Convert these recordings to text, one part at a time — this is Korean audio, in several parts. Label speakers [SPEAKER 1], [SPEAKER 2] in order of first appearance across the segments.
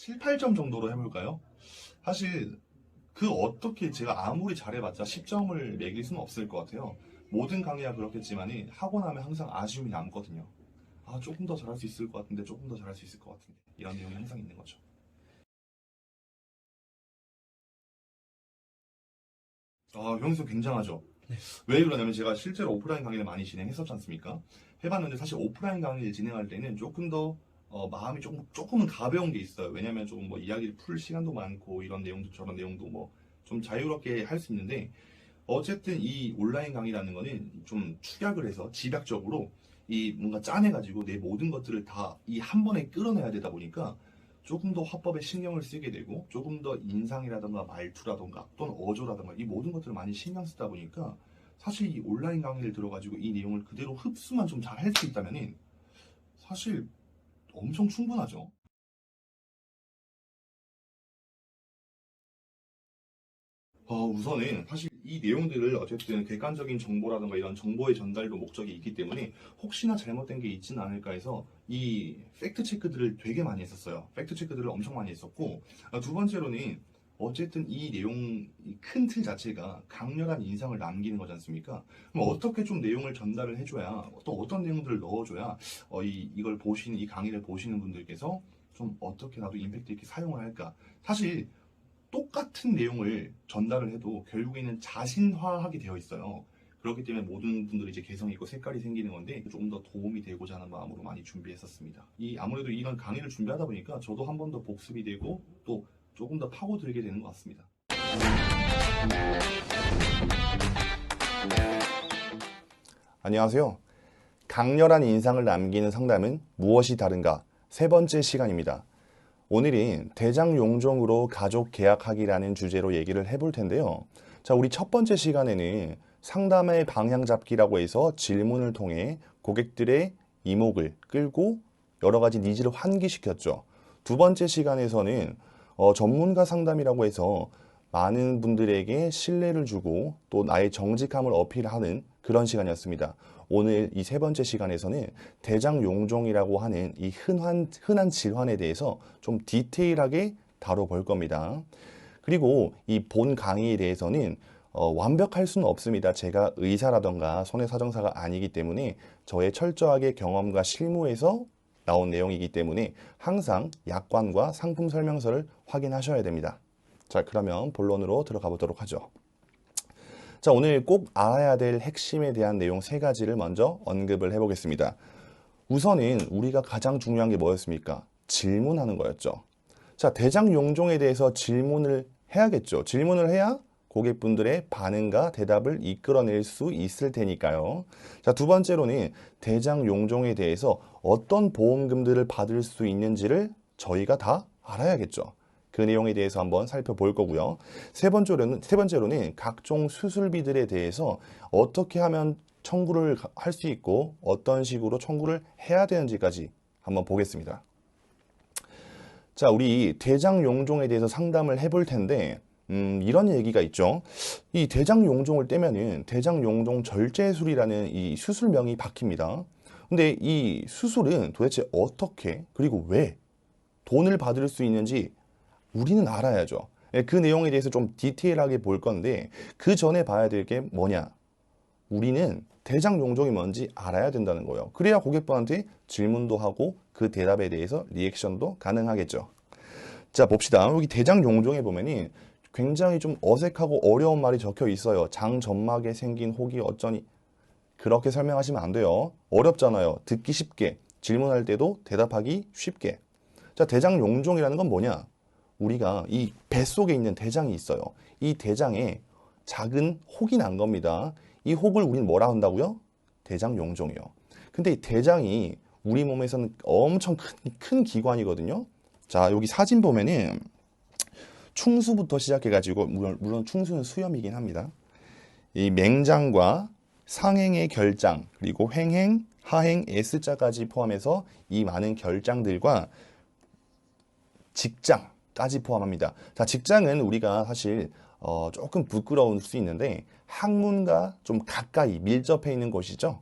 [SPEAKER 1] 7, 8점 정도로 해볼까요? 사실 그 어떻게 제가 아무리 잘해봤자 10점을 매길 수는 없을 것 같아요. 모든 강의가 그렇겠지만은 하고 나면 항상 아쉬움이 남거든요. 아, 조금 더 잘할 수 있을 것 같은데, 조금 더 잘할 수 있을 것 같은데. 이런 내용이 항상 있는 거죠. 아, 효용성 굉장하죠. 왜 그러냐면 제가 실제로 오프라인 강의를 많이 진행했었지 않습니까? 해봤는데 사실 오프라인 강의를 진행할 때는 조금 더 마음이 조금은 가벼운 게 있어요. 왜냐면 조금 뭐 이야기를 풀 시간도 많고 이런 내용도 저런 내용도 뭐 좀 자유롭게 할 수 있는데 어쨌든 이 온라인 강의라는 거는 좀 축약을 해서 집약적으로 이 뭔가 짜내가지고 내 모든 것들을 다 이 한 번에 끌어내야 되다 보니까 조금 더 화법에 신경을 쓰게 되고 조금 더 인상이라던가 말투라던가 또는 어조라던가 이 모든 것들을 많이 신경 쓰다 보니까 사실 이 온라인 강의를 들어가지고 이 내용을 그대로 흡수만 좀 잘 할 수 있다면은 사실 엄청 충분하죠. 우선은 사실 이 내용들을 어쨌든 객관적인 정보라든가 이런 정보의 전달도 목적이 있기 때문에 혹시나 잘못된 게 있지는 않을까 해서 이 팩트 체크들을 되게 많이 했었어요. 팩트 체크들을 엄청 많이 했었고 두 번째로는 어쨌든 이 내용 큰 틀 자체가 강렬한 인상을 남기는 거지 않습니까? 그럼 어떻게 좀 내용을 전달을 해줘야 또 어떤 내용들을 넣어줘야 이걸 보시는 이 강의를 보시는 분들께서 좀 어떻게 나도 임팩트 있게 사용을 할까? 사실 똑같은 내용을 전달을 해도 결국에는 자신화하게 되어 있어요. 그렇기 때문에 모든 분들이 이제 개성이 있고 색깔이 생기는 건데 조금 더 도움이 되고자 하는 마음으로 많이 준비했었습니다. 아무래도 이런 강의를 준비하다 보니까 저도 한 번 더 복습이 되고 또 조금 더 파고들게 되는 것 같습니다. 안녕하세요. 강렬한 인상을 남기는 상담은 무엇이 다른가? 세 번째 시간입니다. 오늘은 대장용종으로 가족 계약하기라는 주제로 얘기를 해볼 텐데요. 자, 우리 첫 번째 시간에는 상담의 방향 잡기라고 해서 질문을 통해 고객들의 이목을 끌고 여러 가지 니즈를 환기시켰죠. 두 번째 시간에서는 전문가 상담이라고 해서 많은 분들에게 신뢰를 주고 또 나의 정직함을 어필하는 그런 시간이었습니다. 오늘 이 세 번째 시간에서는 대장용종이라고 하는 이 흔한 질환에 대해서 좀 디테일하게 다뤄볼 겁니다. 그리고 이 본 강의에 대해서는 완벽할 수는 없습니다. 제가 의사라던가 손해사정사가 아니기 때문에 저의 철저하게 경험과 실무에서 나온 내용이기 때문에 항상 약관과 상품 설명서를 확인하셔야 됩니다. 자, 그러면 본론으로 들어가 보도록 하죠. 자, 오늘 꼭 알아야 될 핵심에 대한 내용 세 가지를 먼저 언급을 해보겠습니다. 우선은 우리가 가장 중요한 게 뭐였습니까? 질문하는 거였죠. 자, 대장용종에 대해서 질문을 해야겠죠. 질문을 해야 고객분들의 반응과 대답을 이끌어낼 수 있을 테니까요. 자, 두 번째로는 대장용종에 대해서 어떤 보험금들을 받을 수 있는지를 저희가 다 알아야겠죠. 그 내용에 대해서 한번 살펴볼 거고요. 세 번째로는 각종 수술비들에 대해서 어떻게 하면 청구를 할 수 있고 어떤 식으로 청구를 해야 되는지까지 한번 보겠습니다. 자, 우리 대장용종에 대해서 상담을 해볼 텐데 이런 얘기가 있죠. 이 대장용종을 떼면은 대장용종 절제술이라는 이 수술명이 박힙니다. 근데 이 수술은 도대체 어떻게 그리고 왜 돈을 받을 수 있는지 우리는 알아야죠. 예, 그 내용에 대해서 좀 디테일하게 볼 건데 그 전에 봐야 될 게 뭐냐? 우리는 대장용종이 뭔지 알아야 된다는 거예요. 그래야 고객분한테 질문도 하고 그 대답에 대해서 리액션도 가능하겠죠. 자, 봅시다. 여기 대장용종에 보면이 굉장히 좀 어색하고 어려운 말이 적혀 있어요. 장점막에 생긴 혹이 어쩌니. 그렇게 설명하시면 안 돼요. 어렵잖아요. 듣기 쉽게, 질문할 때도 대답하기 쉽게. 자, 대장용종이라는 건 뭐냐? 우리가 이 뱃속에 있는 대장이 있어요. 이 대장에 작은 혹이 난 겁니다. 이 혹을 우리는 뭐라 한다고요? 대장용종이요. 근데 이 대장이 우리 몸에서는 엄청 큰 기관이거든요. 자, 여기 사진 보면은 충수부터 시작해가지고, 물론 충수는 수염이긴 합니다. 이 맹장과 상행의 결장, 그리고 횡행, 하행, S자까지 포함해서 이 많은 결장들과 직장까지 포함합니다. 자, 직장은 우리가 사실 조금 부끄러울 수 있는데 항문과 좀 가까이 밀접해 있는 곳이죠.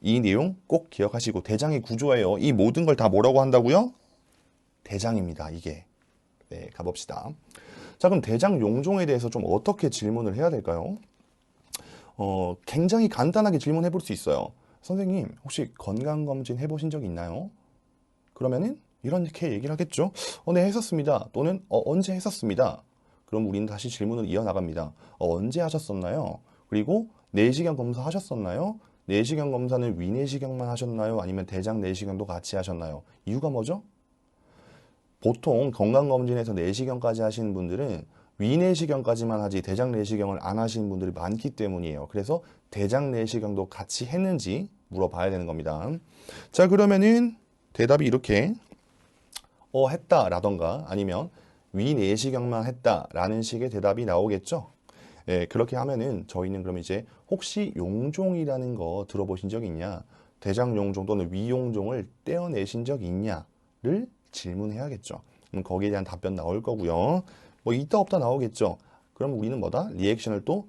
[SPEAKER 1] 이 내용 꼭 기억하시고 대장의 구조예요. 이 모든 걸 다 뭐라고 한다고요? 대장입니다. 이게. 네, 가봅시다. 자, 그럼 대장 용종에 대해서 좀 어떻게 질문을 해야 될까요? 굉장히 간단하게 질문해 볼 수 있어요. 선생님, 혹시 건강검진 해보신 적 있나요? 그러면은 이렇게 얘기를 하겠죠. 네, 했었습니다. 또는 언제 했었습니다. 그럼 우리는 다시 질문을 이어나갑니다. 언제 하셨었나요? 그리고 내시경 검사 하셨었나요? 내시경 검사는 위내시경만 하셨나요? 아니면 대장 내시경도 같이 하셨나요? 이유가 뭐죠? 보통 건강검진에서 내시경까지 하시는 분들은 위내시경까지만 하지 대장 내시경을 안 하시는 분들이 많기 때문이에요. 그래서 대장 내시경도 같이 했는지 물어봐야 되는 겁니다. 자, 그러면은 대답이 이렇게 했다라던가 아니면 위내시경만 했다라는 식의 대답이 나오겠죠. 예, 그렇게 하면은 저희는 그럼 이제 혹시 용종이라는 거 들어보신 적 있냐? 대장 용종 또는 위용종을 떼어내신 적 있냐를 질문해야겠죠. 그럼 거기에 대한 답변 나올 거고요. 뭐 있다 없다 나오겠죠. 그럼 우리는 뭐다? 리액션을 또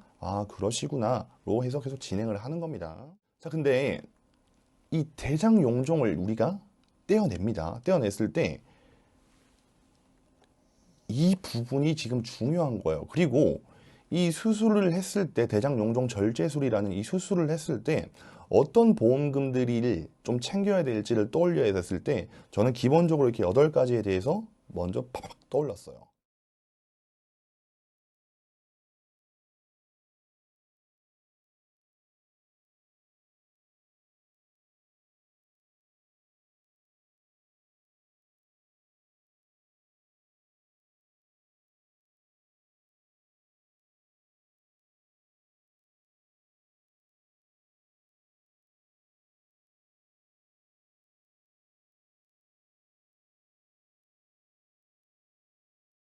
[SPEAKER 1] 그러시구나로 해서 계속 진행을 하는 겁니다. 자, 근데 이 대장 용종을 우리가 떼어냅니다. 떼어냈을 때 이 부분이 지금 중요한 거예요. 그리고 이 수술을 했을 때 대장 용종 절제술이라는 이 수술을 했을 때 어떤 보험금들이 좀 챙겨야 될지를 떠올려야 됐을 때 저는 기본적으로 이렇게 8가지에 대해서 먼저 팍팍 떠올랐어요.